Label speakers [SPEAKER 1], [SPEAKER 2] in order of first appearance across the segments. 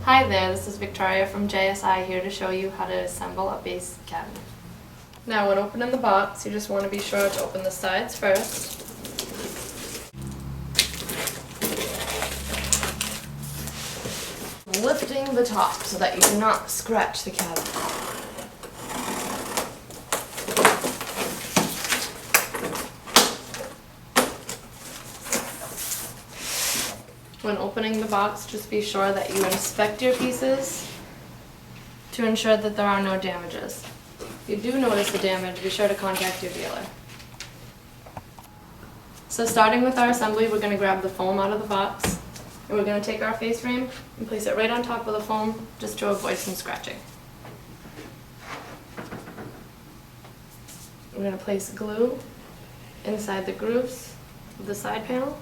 [SPEAKER 1] Hi there, this is Victoria from JSI here to show you how to assemble a base cabinet. Now when opening the box, you just want to be sure to open the sides first. Lifting the top so that you do not scratch the cabinet. When opening the box, just be sure that you inspect your pieces to ensure that there are no damages. If you do notice the damage, be sure to contact your dealer. So starting with our assembly, we're going to grab the foam out of the box, and we're going to take our face frame and place it right on top of the foam just to avoid some scratching. We're going to place glue inside the grooves of the side panel.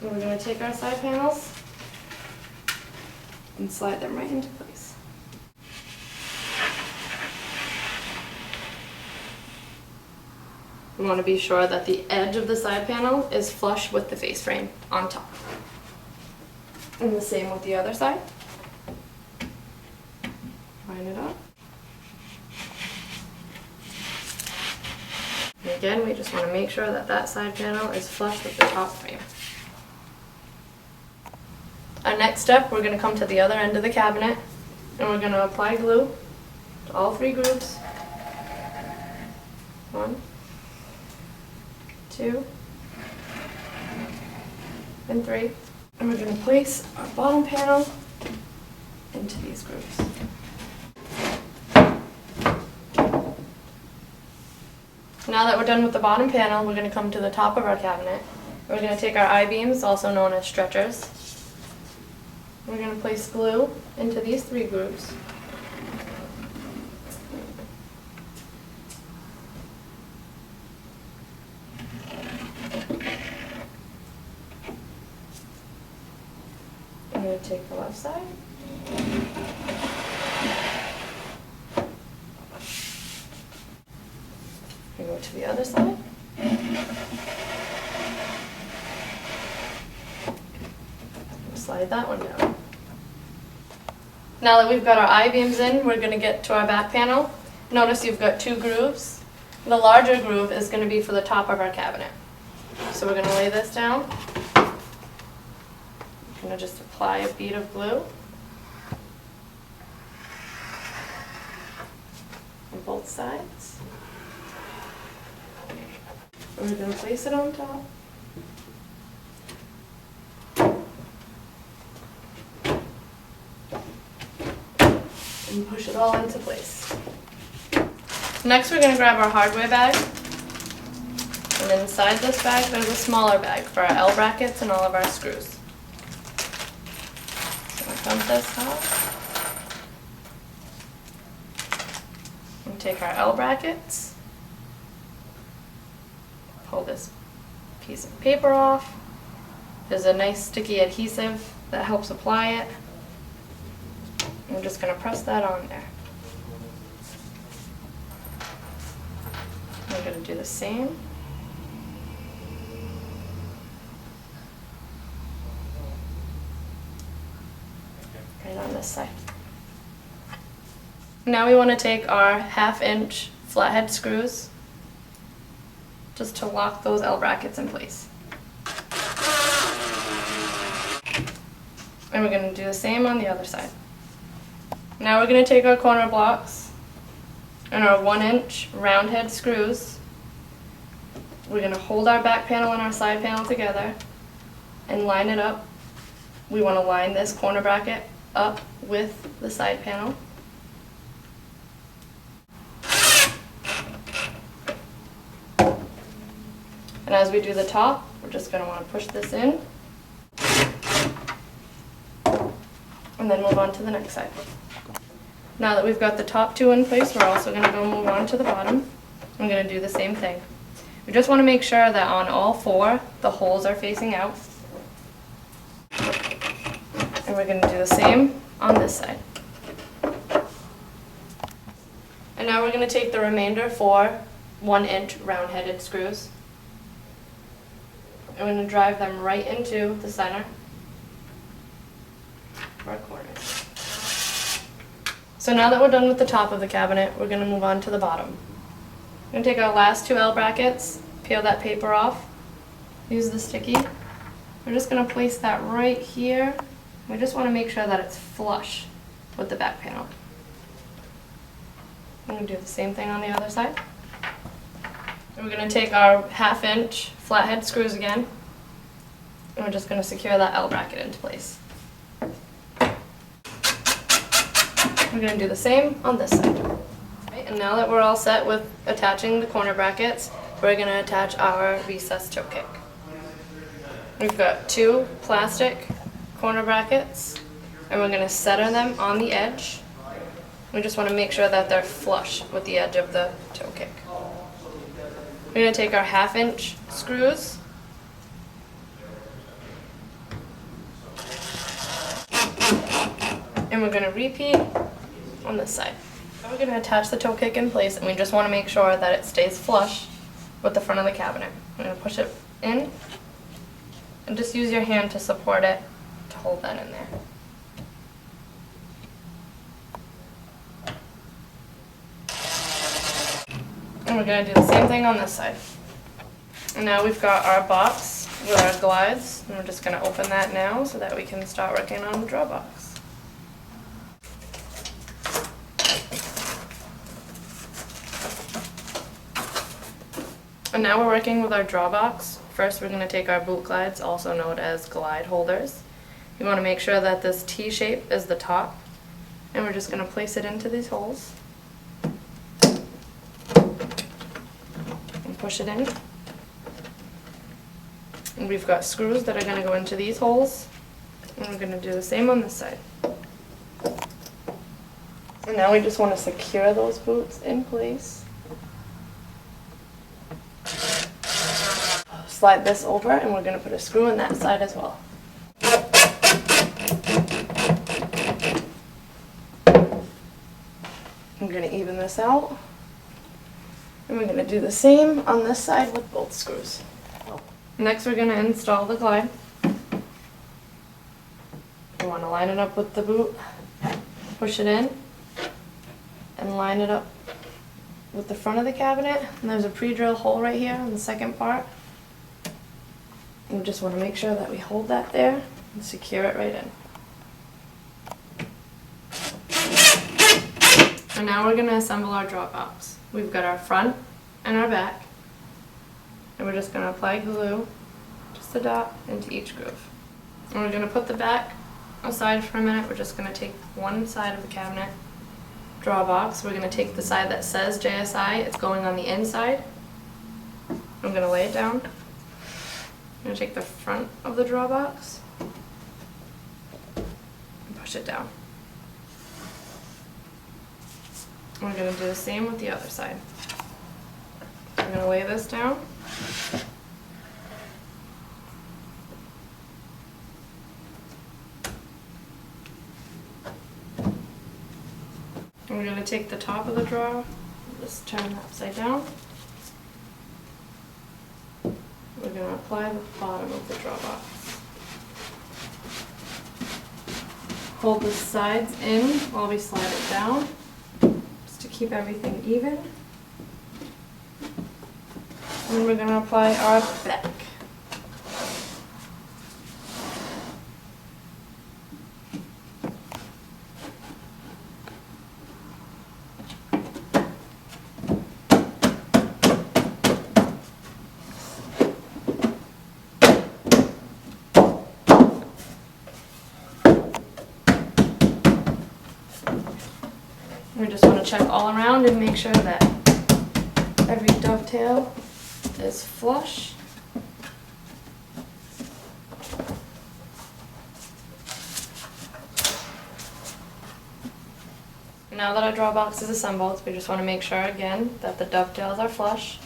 [SPEAKER 1] And we're going to take our side panels and slide them right into place. We want to be sure that the edge of the side panel is flush with the face frame on top. And the same with the other side. Line it up. And again, we just want to make sure that that side panel is flush with the top frame. Our next step, we're going to come to the other end of the cabinet and we're going to apply glue to all three grooves. 1, 2, and 3. And we're going to place our bottom panel into these grooves. Now that we're done with the bottom panel, we're going to come to the top of our cabinet. We're going to take our I-beams, also known as stretchers. We're going to place glue into these 3 grooves. I'm going to take the left side. We go to the other side. Slide that one down. Now that we've got our I-beams in, we're going to get to our back panel. Notice you've got 2 grooves. The larger groove is going to be for the top of our cabinet. So we're going to lay this down. I'm going to just apply a bead of glue on both sides. And we're going to place it on top. And push it all into place. Next we're going to grab our hardware bag, and inside this bag there's a smaller bag for our L brackets and all of our screws. So we'll dump this out and take our L brackets, pull this piece of paper off. There's a nice sticky adhesive that helps apply it. I'm just going to press that on there. I'm going to do the same. Right on this side. Now we want to take our 1/2 inch flathead screws just to lock those L brackets in place. And we're going to do the same on the other side. Now we're going to take our corner blocks and our 1 inch round head screws. We're going to hold our back panel and our side panel together and line it up. We want to line this corner bracket up with the side panel. And as we do the top, we're just going to want to push this in and then move on to the next side. Now that we've got the top 2 in place, we're also going to go move on to the bottom. I'm going to do the same thing. We just want to make sure that on all 4 the holes are facing out. And we're going to do the same on this side. And now we're going to take the remainder 4 1 inch round headed screws I'm going to drive them right into the center of our corners. So now that we're done with the top of the cabinet, we're going to move on to the bottom. We're going to take our last two L brackets, peel that paper off, use the sticky. We're just going to place that right here. We just want to make sure that it's flush with the back panel. I'm going to do the same thing on the other side. And we're going to take our 1/2 inch flathead screws again, and we're just going to secure that L bracket into place. We're going to do the same on this side. Okay, and now that we're all set with attaching the corner brackets, we're going to attach our recessed toe kick. We've got 2 plastic corner brackets, and we're going to center them on the edge. We just want to make sure that they're flush with the edge of the toe kick. We're going to take our 1/2 inch screws, and we're going to repeat on this side. Then we're going to attach the toe kick in place, and we just want to make sure that it stays flush with the front of the cabinet. We're going to push it in, and just use your hand to support it to hold that in there. And we're going to do the same thing on this side. And now we've got our box with our glides, and we're just going to open that now so that we can start working on the draw box. And now we're working with our draw box. First we're going to take our boot glides, also known as glide holders. You want to make sure that this T shape is the top, and we're just going to place it into these holes. Push it in. And we've got screws that are going to go into these holes, and we're going to do the same on this side. And now we just want to secure those boots in place. Slide this over, and we're going to put a screw in that side as well. I'm going to even this out. And we're going to do the same on this side with both screws. Next we're going to install the glide. You want to line it up with the boot, push it in, and line it up with the front of the cabinet. And there's a pre-drilled hole right here in the second part. And we just want to make sure that we hold that there and secure it right in. And now we're going to assemble our draw box. We've got our front and our back, and we're just going to apply glue, just a dot, into each groove. And we're going to put the back aside for a minute. We're just going to take one side of the cabinet draw box. We're going to take the side that says JSI, it's going on the inside. I'm going to lay it down. I'm going to take the front of the draw box and push it down. We're going to do the same with the other side. I'm going to lay this down. And we're going to take the top of the drawer, just turn it upside down. We're going to apply the bottom of the draw box. Hold the sides in while we slide it down, to keep everything even. And we're going to apply our back. We just want to check all around and make sure that every dovetail is flush. Now that our draw box is assembled, we just want to make sure again that the dovetails are flush.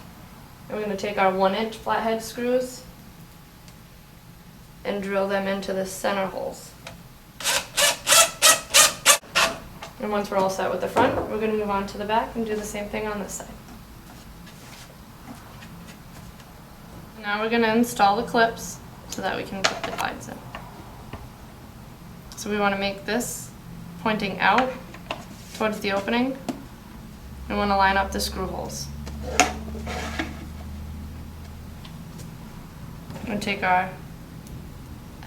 [SPEAKER 1] And we're going to take our 1-inch flathead screws and drill them into the center holes. And once we're all set with the front, we're going to move on to the back and do the same thing on this side. Now we're going to install the clips so that we can put the glides in. So we want to make this pointing out towards the opening. We want to line up the screw holes. We're going to take our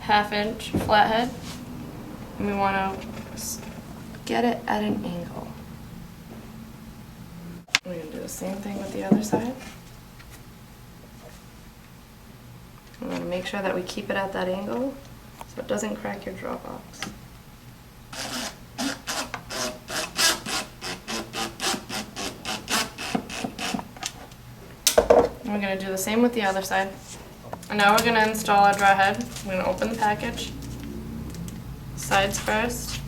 [SPEAKER 1] 1/2 inch flathead and we want to get it at an angle. We're going to do the same thing with the other side. We want to make sure that we keep it at that angle so it doesn't crack your draw box. And we're going to do the same with the other side. And now we're going to install our draw head. We're going to open the package, sides first.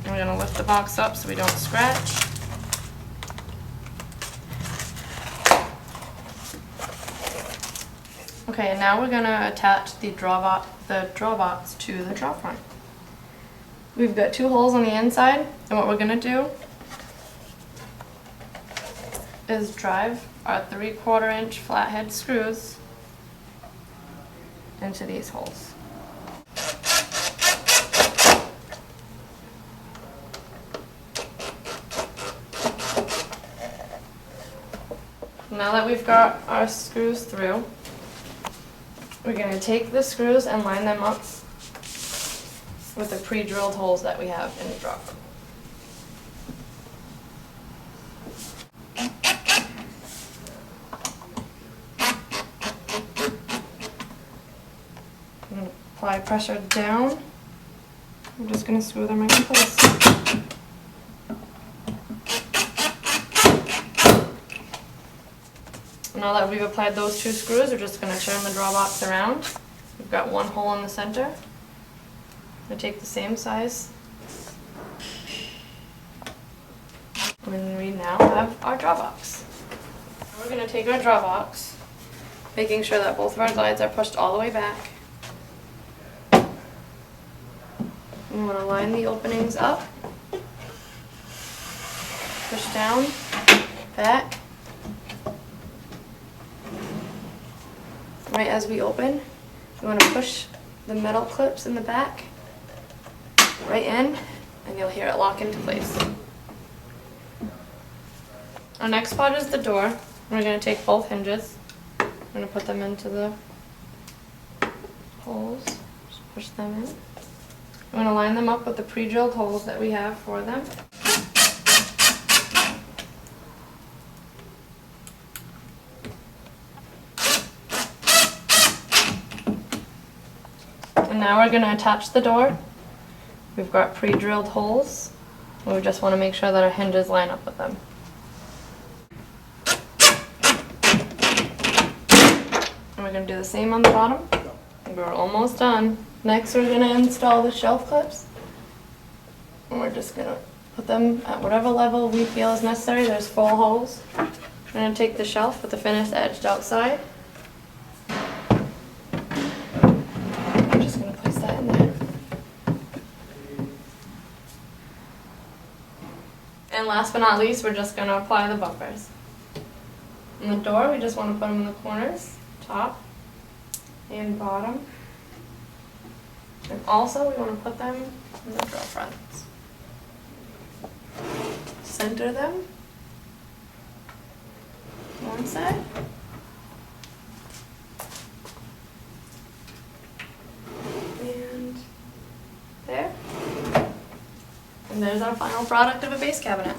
[SPEAKER 1] And we're going to lift the box up so we don't scratch. Okay, and now we're going to attach the draw box to the draw front. We've got 2 holes on the inside, and what we're going to do is drive our 3/4 inch flathead screws into these holes. Now that we've got our screws through, we're going to take the screws and line them up with the pre-drilled holes that we have in the draw. I'm going to apply pressure down. I'm just going to screw them right in place. Now that we've applied those 2 screws, we're just going to turn the draw box around. We've got 1 hole in the center. I'm going to take the same size. And we now have our draw box. We're going to take our draw box, making sure that both of our glides are pushed all the way back. We want to line the openings up, push down, back. Right as we open, you want to push the metal clips in the back right in, and you'll hear it lock into place. Our next part is the door. We're going to take both hinges. We're going to put them into the holes. Just push them in. We're going to line them up with the pre-drilled holes that we have for them. And now we're going to attach the door. We've got pre-drilled holes. We just want to make sure that our hinges line up with them. And we're going to do the same on the bottom. We're almost done. Next we're going to install the shelf clips. And we're just going to put them at whatever level we feel is necessary. There's 4 holes. We're going to take the shelf with the finish edged outside. And last but not least, we're just going to apply the bumpers. On the door, we just want to put them in the corners, top and bottom. And also, we want to put them in the draw fronts. Center them. One side. And there. And there's our final product of a base cabinet.